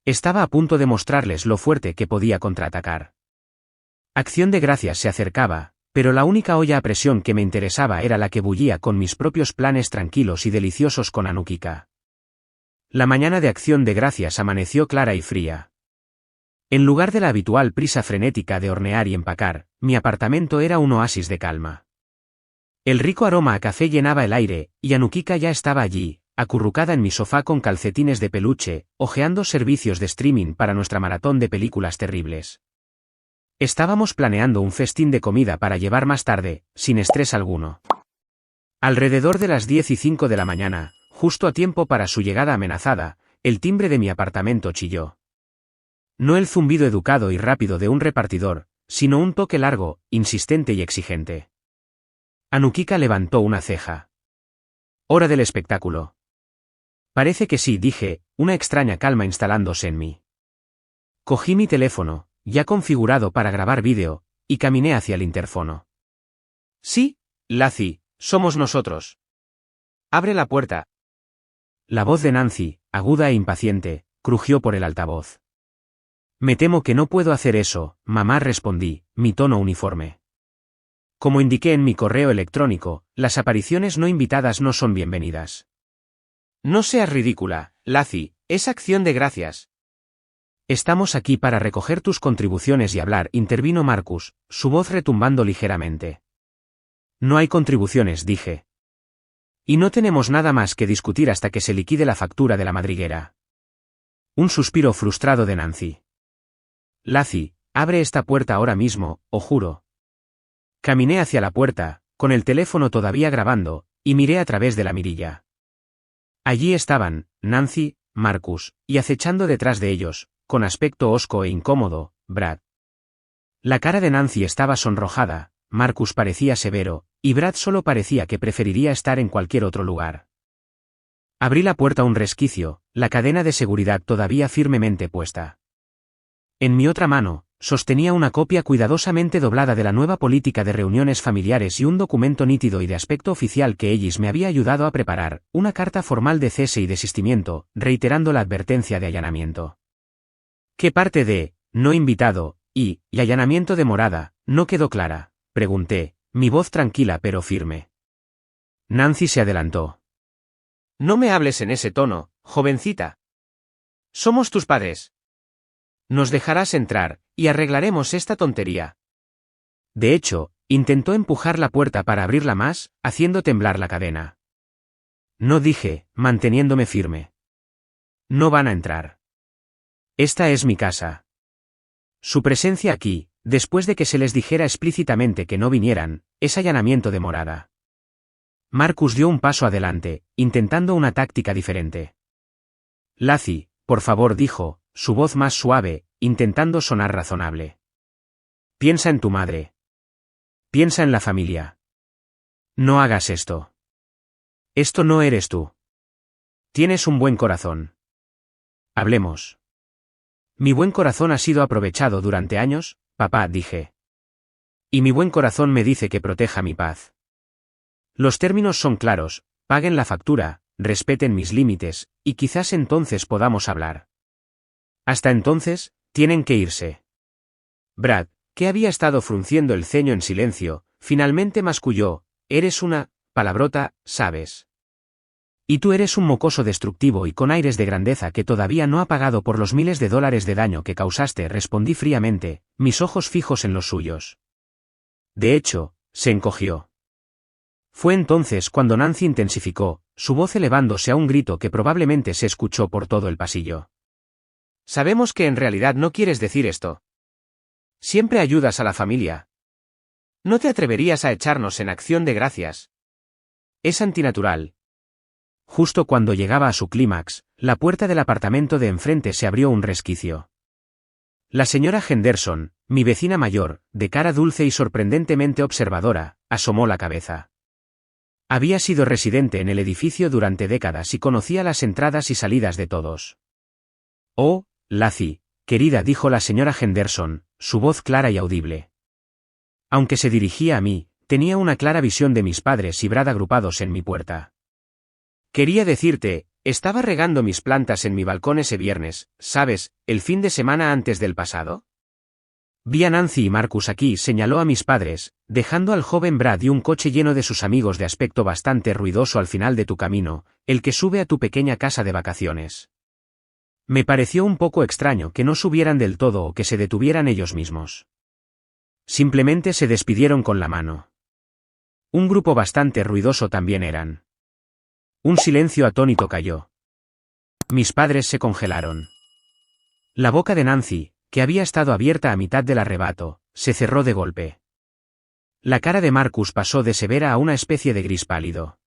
Estaba a punto de mostrarles lo fuerte que podía contraatacar. Acción de Gracias se acercaba, pero la única olla a presión que me interesaba era la que bullía con mis propios planes tranquilos y deliciosos con Anukika. La mañana de Acción de Gracias amaneció clara y fría. En lugar de la habitual prisa frenética de hornear y empacar, mi apartamento era un oasis de calma. El rico aroma a café llenaba el aire, y Anukika ya estaba allí, acurrucada en mi sofá con calcetines de peluche, hojeando servicios de streaming para nuestra maratón de películas terribles. Estábamos planeando un festín de comida para llevar más tarde, sin estrés alguno. Alrededor de las 10:05 de la mañana, justo a tiempo para su llegada amenazada, el timbre de mi apartamento chilló. No el zumbido educado y rápido de un repartidor, sino un toque largo, insistente y exigente. Anukika levantó una ceja. Hora del espectáculo. Parece que sí, dije, una extraña calma instalándose en mí. Cogí mi teléfono, ya configurado para grabar vídeo, y caminé hacia el interfono. Sí, Lacey, somos nosotros. Abre la puerta. La voz de Nancy, aguda e impaciente, crujió por el altavoz. Me temo que no puedo hacer eso, mamá, respondí, mi tono uniforme. Como indiqué en mi correo electrónico, las apariciones no invitadas no son bienvenidas. No seas ridícula, Lacey, es acción de gracias. Estamos aquí para recoger tus contribuciones y hablar, intervino Marcus, su voz retumbando ligeramente. No hay contribuciones, dije. Y no tenemos nada más que discutir hasta que se liquide la factura de la madriguera. Un suspiro frustrado de Nancy. Lacey, abre esta puerta ahora mismo, o juro. Caminé hacia la puerta, con el teléfono todavía grabando, y miré a través de la mirilla. Allí estaban, Nancy, Marcus, y acechando detrás de ellos, con aspecto hosco e incómodo, Brad. La cara de Nancy estaba sonrojada, Marcus parecía severo, y Brad solo parecía que preferiría estar en cualquier otro lugar. Abrí la puerta un resquicio, la cadena de seguridad todavía firmemente puesta. En mi otra mano, sostenía una copia cuidadosamente doblada de la nueva política de reuniones familiares y un documento nítido y de aspecto oficial que Ellis me había ayudado a preparar, una carta formal de cese y desistimiento, reiterando la advertencia de allanamiento. ¿Qué parte de no invitado y allanamiento de morada no quedó clara?, pregunté, mi voz tranquila pero firme. Nancy se adelantó. No me hables en ese tono, jovencita. Somos tus padres. Nos dejarás entrar, y arreglaremos esta tontería. De hecho, intentó empujar la puerta para abrirla más, haciendo temblar la cadena. No, dije, manteniéndome firme. No van a entrar. Esta es mi casa. Su presencia aquí, después de que se les dijera explícitamente que no vinieran, es allanamiento de morada. Marcus dio un paso adelante, intentando una táctica diferente. Lacey, por favor, dijo, su voz más suave, intentando sonar razonable. Piensa en tu madre. Piensa en la familia. No hagas esto. Esto no eres tú. Tienes un buen corazón. Hablemos. Mi buen corazón ha sido aprovechado durante años, papá, dije. Y mi buen corazón me dice que proteja mi paz. Los términos son claros, paguen la factura, respeten mis límites, y quizás entonces podamos hablar. Hasta entonces, tienen que irse. Brad, que había estado frunciendo el ceño en silencio, finalmente masculló, eres una palabrota, ¿sabes? Y tú eres un mocoso destructivo y con aires de grandeza que todavía no ha pagado por los miles de dólares de daño que causaste, respondí fríamente, mis ojos fijos en los suyos. De hecho, se encogió. Fue entonces cuando Nancy intensificó, su voz elevándose a un grito que probablemente se escuchó por todo el pasillo. Sabemos que en realidad no quieres decir esto. Siempre ayudas a la familia. No te atreverías a echarnos en acción de gracias. Es antinatural. Justo cuando llegaba a su clímax, la puerta del apartamento de enfrente se abrió un resquicio. La señora Henderson, mi vecina mayor, de cara dulce y sorprendentemente observadora, asomó la cabeza. Había sido residente en el edificio durante décadas y conocía las entradas y salidas de todos. Oh, Lacey, querida, dijo la señora Henderson, su voz clara y audible. Aunque se dirigía a mí, tenía una clara visión de mis padres y Brad agrupados en mi puerta. Quería decirte, estaba regando mis plantas en mi balcón ese viernes, ¿sabes, el fin de semana antes del pasado? Vi a Nancy y Marcus aquí, señaló a mis padres, dejando al joven Brad y un coche lleno de sus amigos de aspecto bastante ruidoso al final de tu camino, el que sube a tu pequeña casa de vacaciones. Me pareció un poco extraño que no subieran del todo o que se detuvieran ellos mismos. Simplemente se despidieron con la mano. Un grupo bastante ruidoso también eran. Un silencio atónito cayó. Mis padres se congelaron. La boca de Nancy, que había estado abierta a mitad del arrebato, se cerró de golpe. La cara de Marcus pasó de severa a una especie de gris pálido.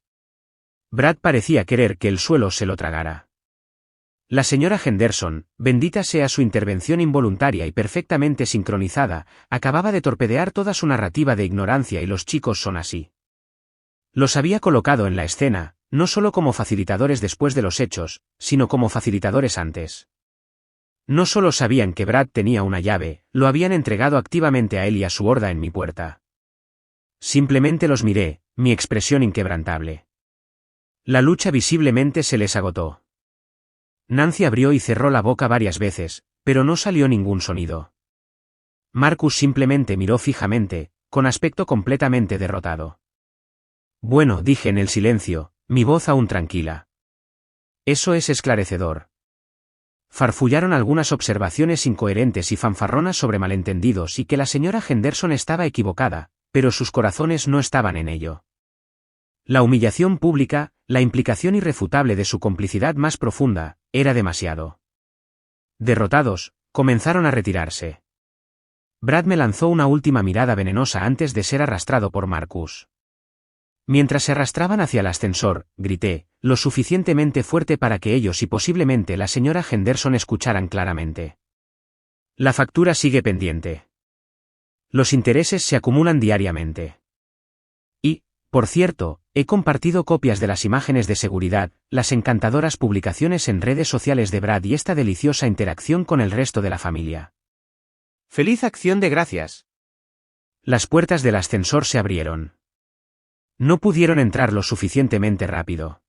Brad parecía querer que el suelo se lo tragara. La señora Henderson, bendita sea su intervención involuntaria y perfectamente sincronizada, acababa de torpedear toda su narrativa de ignorancia y los chicos son así. Los había colocado en la escena, no solo como facilitadores después de los hechos, sino como facilitadores antes. No solo sabían que Brad tenía una llave, lo habían entregado activamente a él y a su horda en mi puerta. Simplemente los miré, mi expresión inquebrantable. La lucha visiblemente se les agotó. Nancy abrió y cerró la boca varias veces, pero no salió ningún sonido. Marcus simplemente miró fijamente, con aspecto completamente derrotado. Bueno, dije en el silencio, mi voz aún tranquila. Eso es esclarecedor. Farfullaron algunas observaciones incoherentes y fanfarronas sobre malentendidos y que la señora Henderson estaba equivocada, pero sus corazones no estaban en ello. La humillación pública, la implicación irrefutable de su complicidad más profunda, era demasiado. Derrotados, comenzaron a retirarse. Brad me lanzó una última mirada venenosa antes de ser arrastrado por Marcus. Mientras se arrastraban hacia el ascensor, grité, lo suficientemente fuerte para que ellos y posiblemente la señora Henderson escucharan claramente. La factura sigue pendiente. Los intereses se acumulan diariamente. Y, por cierto, he compartido copias de las imágenes de seguridad, las encantadoras publicaciones en redes sociales de Brad y esta deliciosa interacción con el resto de la familia. ¡Feliz Acción de Gracias! Las puertas del ascensor se abrieron. No pudieron entrar lo suficientemente rápido.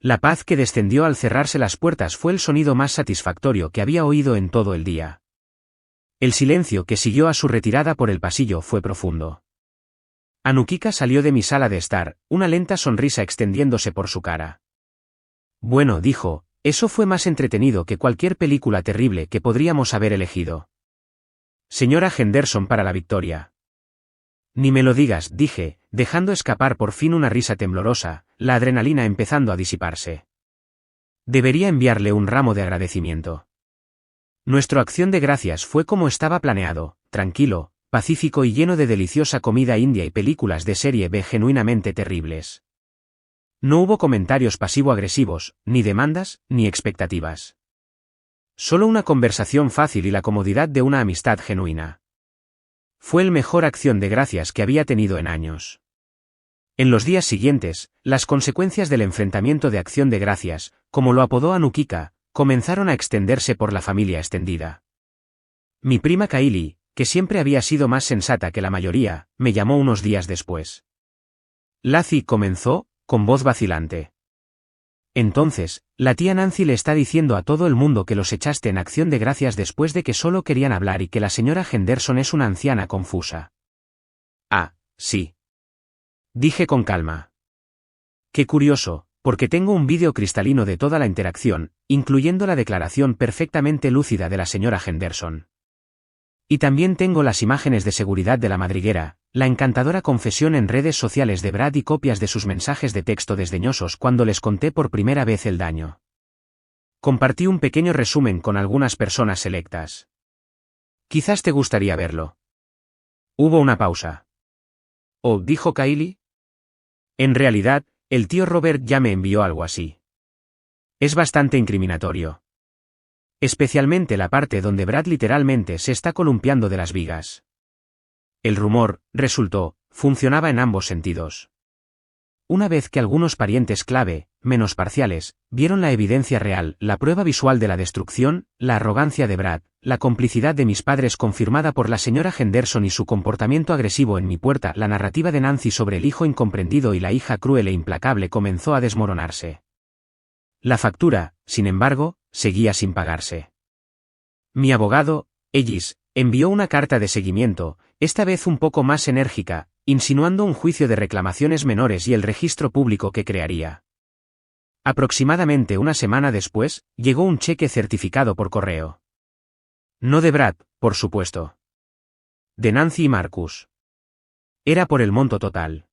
La paz que descendió al cerrarse las puertas fue el sonido más satisfactorio que había oído en todo el día. El silencio que siguió a su retirada por el pasillo fue profundo. Anukika salió de mi sala de estar, una lenta sonrisa extendiéndose por su cara. Bueno, dijo, eso fue más entretenido que cualquier película terrible que podríamos haber elegido. Señora Henderson para la victoria. Ni me lo digas, dije, dejando escapar por fin una risa temblorosa, la adrenalina empezando a disiparse. Debería enviarle un ramo de agradecimiento. Nuestra acción de gracias fue como estaba planeado, tranquilo, pacífico y lleno de deliciosa comida india y películas de serie B genuinamente terribles. No hubo comentarios pasivo-agresivos, ni demandas, ni expectativas. Solo una conversación fácil y la comodidad de una amistad genuina. Fue el mejor acción de gracias que había tenido en años. En los días siguientes, las consecuencias del enfrentamiento de acción de gracias, como lo apodó Anukika, comenzaron a extenderse por la familia extendida. Mi prima Kylie, que siempre había sido más sensata que la mayoría, me llamó unos días después. Lacey comenzó, con voz vacilante. Entonces, la tía Nancy le está diciendo a todo el mundo que los echaste en acción de gracias después de que solo querían hablar y que la señora Henderson es una anciana confusa. Ah, sí. Dije con calma. Qué curioso, porque tengo un vídeo cristalino de toda la interacción, incluyendo la declaración perfectamente lúcida de la señora Henderson. Y también tengo las imágenes de seguridad de la madriguera, la encantadora confesión en redes sociales de Brad y copias de sus mensajes de texto desdeñosos cuando les conté por primera vez el daño. Compartí un pequeño resumen con algunas personas selectas. Quizás te gustaría verlo. Hubo una pausa. Oh, dijo Kylie. En realidad, el tío Robert ya me envió algo así. Es bastante incriminatorio. Especialmente la parte donde Brad literalmente se está columpiando de las vigas. El rumor, resultó, funcionaba en ambos sentidos. Una vez que algunos parientes clave, menos parciales, vieron la evidencia real, la prueba visual de la destrucción, la arrogancia de Brad, la complicidad de mis padres confirmada por la señora Henderson y su comportamiento agresivo en mi puerta, la narrativa de Nancy sobre el hijo incomprendido y la hija cruel e implacable comenzó a desmoronarse. La factura, sin embargo, seguía sin pagarse. Mi abogado, Ellis, envió una carta de seguimiento, esta vez un poco más enérgica, insinuando un juicio de reclamaciones menores y el registro público que crearía. Aproximadamente una semana después, llegó un cheque certificado por correo. No de Brad, por supuesto. De Nancy y Marcus. Era por el monto total.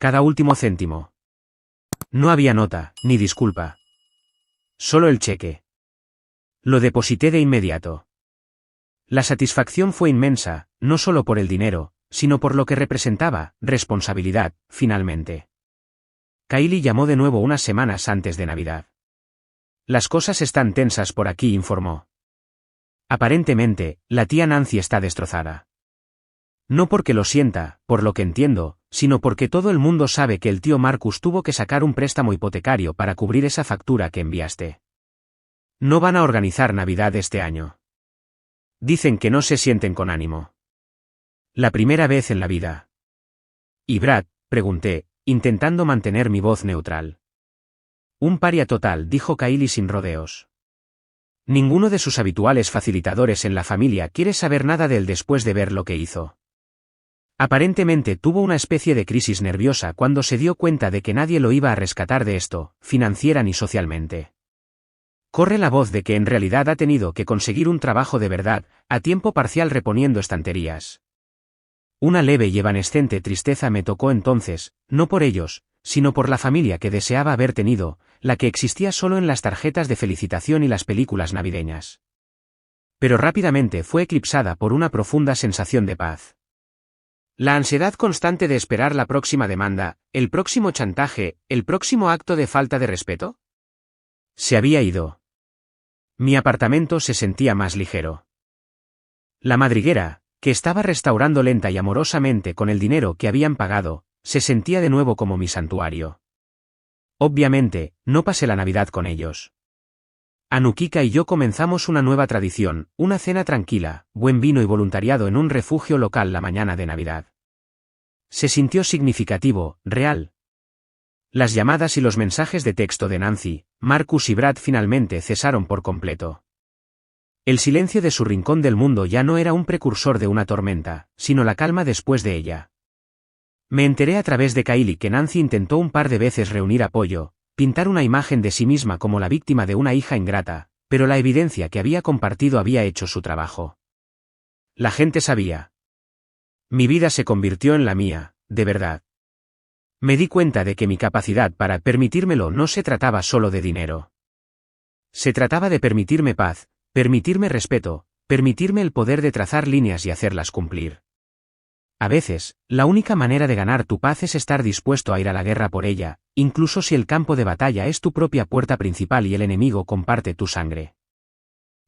Cada último céntimo. No había nota, ni disculpa. Solo el cheque. Lo deposité de inmediato. La satisfacción fue inmensa, no solo por el dinero, sino por lo que representaba, responsabilidad, finalmente. Kylie llamó de nuevo unas semanas antes de Navidad. Las cosas están tensas por aquí, informó. Aparentemente, la tía Nancy está destrozada. No porque lo sienta, por lo que entiendo, sino porque todo el mundo sabe que el tío Marcus tuvo que sacar un préstamo hipotecario para cubrir esa factura que enviaste. No van a organizar Navidad este año. Dicen que no se sienten con ánimo. La primera vez en la vida. ¿Y Brad?, pregunté, intentando mantener mi voz neutral. Un paria total, dijo Kylie sin rodeos. Ninguno de sus habituales facilitadores en la familia quiere saber nada de él después de ver lo que hizo. Aparentemente tuvo una especie de crisis nerviosa cuando se dio cuenta de que nadie lo iba a rescatar de esto, financiera ni socialmente. Corre la voz de que en realidad ha tenido que conseguir un trabajo de verdad, a tiempo parcial reponiendo estanterías. Una leve y evanescente tristeza me tocó entonces, no por ellos, sino por la familia que deseaba haber tenido, la que existía solo en las tarjetas de felicitación y las películas navideñas. Pero rápidamente fue eclipsada por una profunda sensación de paz. La ansiedad constante de esperar la próxima demanda, el próximo chantaje, el próximo acto de falta de respeto. Se había ido. Mi apartamento se sentía más ligero. La madriguera, que estaba restaurando lenta y amorosamente con el dinero que habían pagado, se sentía de nuevo como mi santuario. Obviamente, no pasé la Navidad con ellos. Anukika y yo comenzamos una nueva tradición, una cena tranquila, buen vino y voluntariado en un refugio local la mañana de Navidad. Se sintió significativo, real. Las llamadas y los mensajes de texto de Nancy, Marcus y Brad finalmente cesaron por completo. El silencio de su rincón del mundo ya no era un precursor de una tormenta, sino la calma después de ella. Me enteré a través de Kylie que Nancy intentó un par de veces reunir apoyo, pintar una imagen de sí misma como la víctima de una hija ingrata, pero la evidencia que había compartido había hecho su trabajo. La gente sabía. Mi vida se convirtió en la mía, de verdad. Me di cuenta de que mi capacidad para permitírmelo no se trataba solo de dinero. Se trataba de permitirme paz, permitirme respeto, permitirme el poder de trazar líneas y hacerlas cumplir. A veces, la única manera de ganar tu paz es estar dispuesto a ir a la guerra por ella, incluso si el campo de batalla es tu propia puerta principal y el enemigo comparte tu sangre.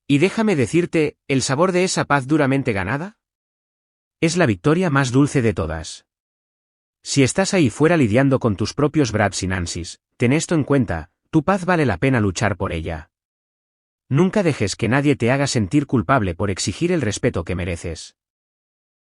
Y déjame decirte, ¿el sabor de esa paz duramente ganada? Es la victoria más dulce de todas. Si estás ahí fuera lidiando con tus propios Brads y Nancys, ten esto en cuenta, tu paz vale la pena luchar por ella. Nunca dejes que nadie te haga sentir culpable por exigir el respeto que mereces.